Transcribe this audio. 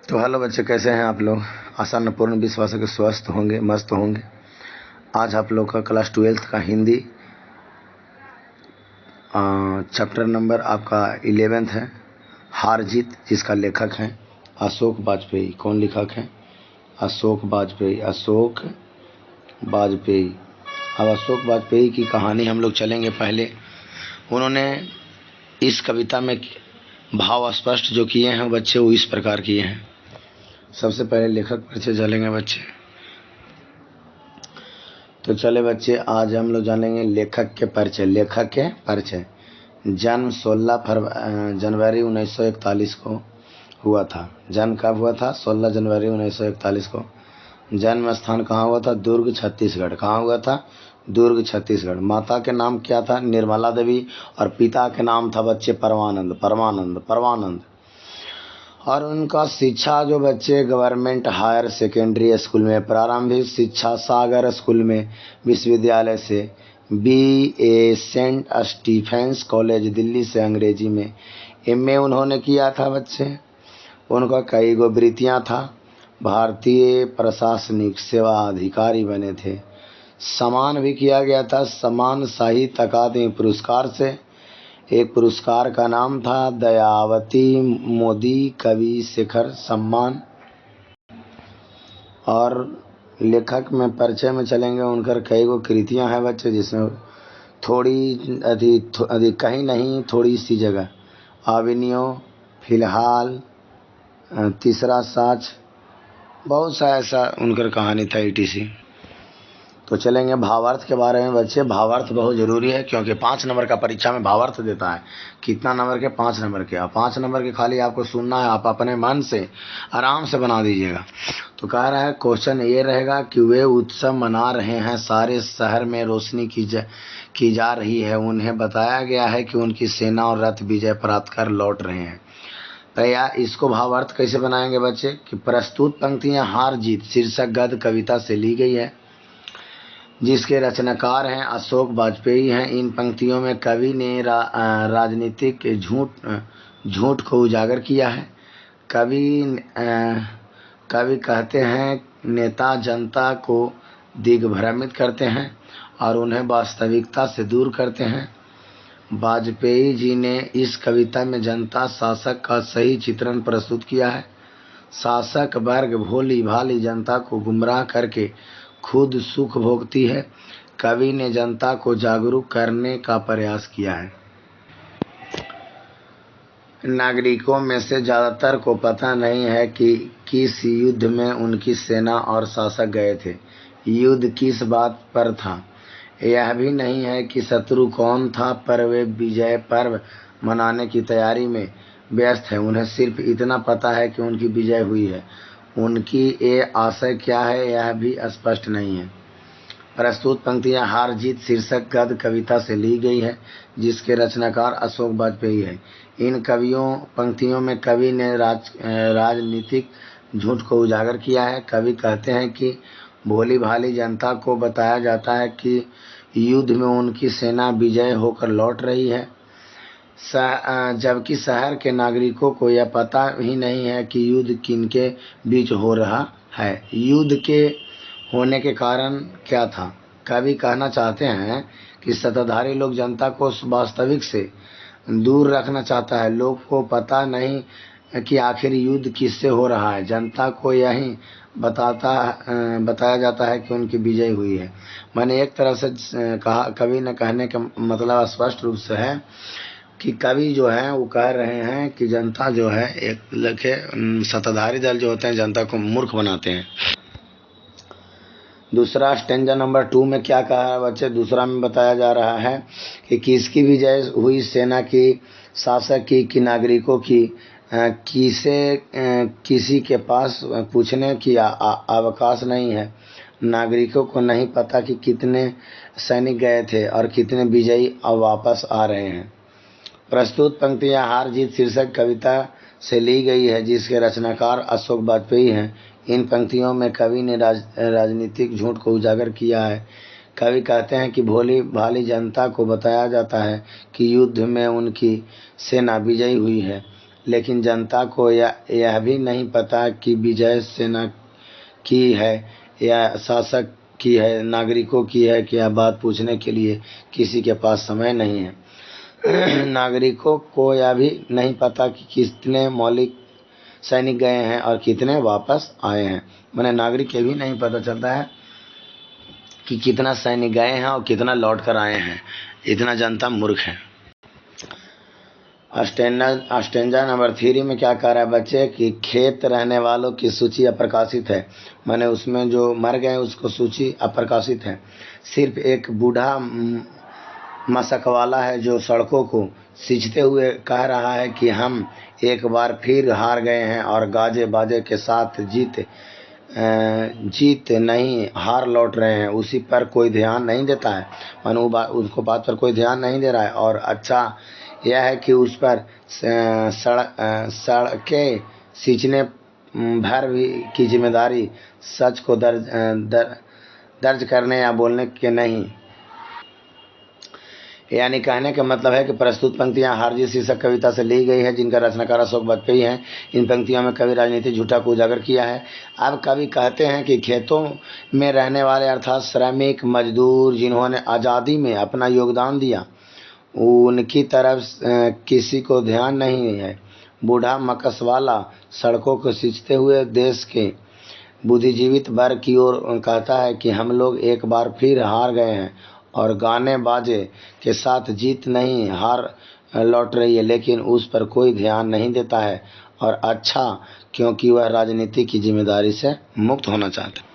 तो हेलो बच्चे, कैसे हैं आप लोग। आशा न पूर्ण विश्वास है कि स्वस्थ होंगे, मस्त होंगे। आज आप लोग का क्लास 12th का हिंदी चैप्टर नंबर आपका 11th है, हार जीत, जिसका लेखक हैं अशोक वाजपेयी। कौन लेखक हैं? अशोक वाजपेयी। अब अशोक वाजपेयी की कहानी हम लोग चलेंगे। पहले उन्होंने इस कविता में भाव स्पष्ट जो किए हैं बच्चे, वो इस प्रकार किए हैं। सबसे पहले लेखक परिचय चलेंगे बच्चे। तो चले बच्चे, आज हम लोग जानेंगे लेखक के परिचय। जन्म 16 जनवरी 1941 को हुआ था। जन्म कब हुआ था? 16 जनवरी 1941 को। जन्म स्थान कहाँ हुआ था? दुर्ग, छत्तीसगढ़। कहाँ हुआ था? दुर्ग, छत्तीसगढ़। माता के नाम क्या था? निर्मला देवी। और पिता के नाम था बच्चे परमानंद। और उनका शिक्षा जो बच्चे गवर्नमेंट हायर सेकेंडरी स्कूल में, प्रारंभिक शिक्षा सागर स्कूल में, विश्वविद्यालय से BA Saint Stephen's College Delhi से अंग्रेजी में। MA उन्होंने किया था बच्चे। उनका कई गो वृत्तियाँ था। भारतीय प्रशासनिक सेवा अधिकारी बने थे। सम्मान भी किया गया था, सम्मान साहित्य अकादमी पुरस्कार से। एक पुरस्कार का नाम था दयावती मोदी कवि शिखर सम्मान। और लेखक में परिचय में चलेंगे। उनकर कई गो कृतियाँ हैं बच्चे, जिसमें थोड़ी अधिक कहीं नहीं, थोड़ी सी जगह, अभिनयो, फिलहाल, तीसरा साच, बहुत सा ऐसा उनकर कहानी था ETC। तो चलेंगे भावार्थ के बारे में बच्चे। भावार्थ बहुत ज़रूरी है, क्योंकि 5 नंबर का परीक्षा में भावार्थ देता है। कितना नंबर के? 5 नंबर के। और 5 नंबर के खाली आपको सुनना है, आप अपने मन से आराम से बना दीजिएगा। तो कह रहा है क्वेश्चन ये रहेगा कि वे उत्सव मना रहे हैं, सारे शहर में रोशनी की जा रही है। उन्हें बताया गया है कि उनकी सेना और रथ विजय प्राप्त कर लौट रहे हैं। तो यार इसको भावार्थ कैसे बनाएंगे बच्चे? कि प्रस्तुत पंक्तियाँ हार जीत शीर्षक गद्य कविता से ली गई है, जिसके रचनाकार हैं अशोक वाजपेयी हैं। इन पंक्तियों में कवि ने राजनीतिक झूठ को उजागर किया है। कवि कहते हैं नेता जनता को दिग्भ्रमित करते हैं और उन्हें वास्तविकता से दूर करते हैं। वाजपेयी जी ने इस कविता में जनता शासक का सही चित्रण प्रस्तुत किया है। शासक वर्ग भोली भाली जनता को गुमराह करके खुद सुख भोगती है। कवि ने जनता को जागरूक करने का प्रयास किया है। नागरिकों में से ज़्यादातर को पता नहीं है कि किस युद्ध में उनकी सेना और शासक गए थे। युद्ध किस बात पर था यह भी नहीं है कि शत्रु कौन था, पर वे विजय पर्व मनाने की तैयारी में व्यस्त है। उन्हें सिर्फ इतना पता है कि उनकी विजय हुई है। उनकी ये आशय क्या है यह भी स्पष्ट नहीं है। प्रस्तुत पंक्तियाँ हार जीत शीर्षक गद्य कविता से ली गई है, जिसके रचनाकार अशोक वाजपेयी है। इन पंक्तियों में कवि ने राजनीतिक झूठ को उजागर किया है। कवि कहते हैं कि भोली भाली जनता को बताया जाता है कि युद्ध में उनकी सेना विजय होकर लौट रही है, जबकि शहर के नागरिकों को यह पता ही नहीं है कि युद्ध किनके बीच हो रहा है। युद्ध के होने के कारण क्या था? कवि कहना चाहते हैं कि सत्ताधारी लोग जनता को वास्तविक से दूर रखना चाहता है। लोग को पता नहीं कि आखिर युद्ध किससे हो रहा है। जनता को यही बताया जाता है कि उनकी विजय हुई है। मैंने एक तरह से कवि ने कहने का मतलब स्पष्ट रूप से है कि कवि जो है वो कह रहे हैं कि जनता जो है, एक लखे सत्ताधारी दल जो होते हैं जनता को मूर्ख बनाते हैं। दूसरा स्टेंजा नंबर 2 में क्या कहा है बच्चे? दूसरा में बताया जा रहा है कि किसकी विजय हुई, सेना की, शासक की, कि नागरिकों की। किसी के पास पूछने की अवकाश नहीं है। नागरिकों को नहीं पता कि कितने सैनिक गए थे और कितने विजयी अब वापस आ रहे हैं। प्रस्तुत पंक्तियाँ हार जीत शीर्षक कविता से ली गई है, जिसके रचनाकार अशोक वाजपेयी हैं। इन पंक्तियों में कवि ने राजनीतिक झूठ को उजागर किया है। कवि कहते हैं कि भोली भाली जनता को बताया जाता है कि युद्ध में उनकी सेना विजयी हुई है, लेकिन जनता को यह भी नहीं पता कि विजय सेना की है या शासक की है, नागरिकों की है कि यह बात पूछने के लिए किसी के पास समय नहीं है। नागरिकों को यह भी नहीं पता कि कितने मौलिक सैनिक गए हैं और कितने वापस आए हैं। मैंने नागरिक ये भी नहीं पता चलता है कि कितना सैनिक गए हैं और कितना लौट कर आए हैं। इतना जनता मूर्ख है। स्टेंजा नंबर 3 में क्या कह रहा है बच्चे कि खेत रहने वालों की सूची अप्रकाशित है। मैंने उसमें जो मर गए उसको सूची अप्रकाशित है। सिर्फ एक बूढ़ा मशक वाला है जो सड़कों को सींचते हुए कह रहा है कि हम एक बार फिर हार गए हैं और गाजे बाजे के साथ जीत नहीं हार लौट रहे हैं। उसी पर कोई ध्यान नहीं देता है, मानो उसको बात पर कोई ध्यान नहीं दे रहा है। और अच्छा यह है कि उस पर सड़कें सींचने भर भी की जिम्मेदारी सच को दर्ज करने या बोलने के नहीं। यानी कहने का मतलब है कि प्रस्तुत पंक्तियां हारजी शीर्षक कविता से ली गई है, जिनका रचनाकार अशोक वाजपेयी हैं। इन पंक्तियों में कवि राजनीतिक झूठा को उजागर किया है। अब कवि कहते हैं कि खेतों में रहने वाले अर्थात श्रमिक मजदूर जिन्होंने आज़ादी में अपना योगदान दिया, उनकी तरफ किसी को ध्यान नहीं है। बूढ़ा मकसवाला सड़कों को सींचते हुए देश के बुद्धिजीवित वर्ग की ओर कहता है कि हम लोग एक बार फिर हार गए हैं और गाने बाजे के साथ जीत नहीं हार लौट रही है, लेकिन उस पर कोई ध्यान नहीं देता है। और अच्छा क्योंकि वह राजनीति की जिम्मेदारी से मुक्त होना चाहता है।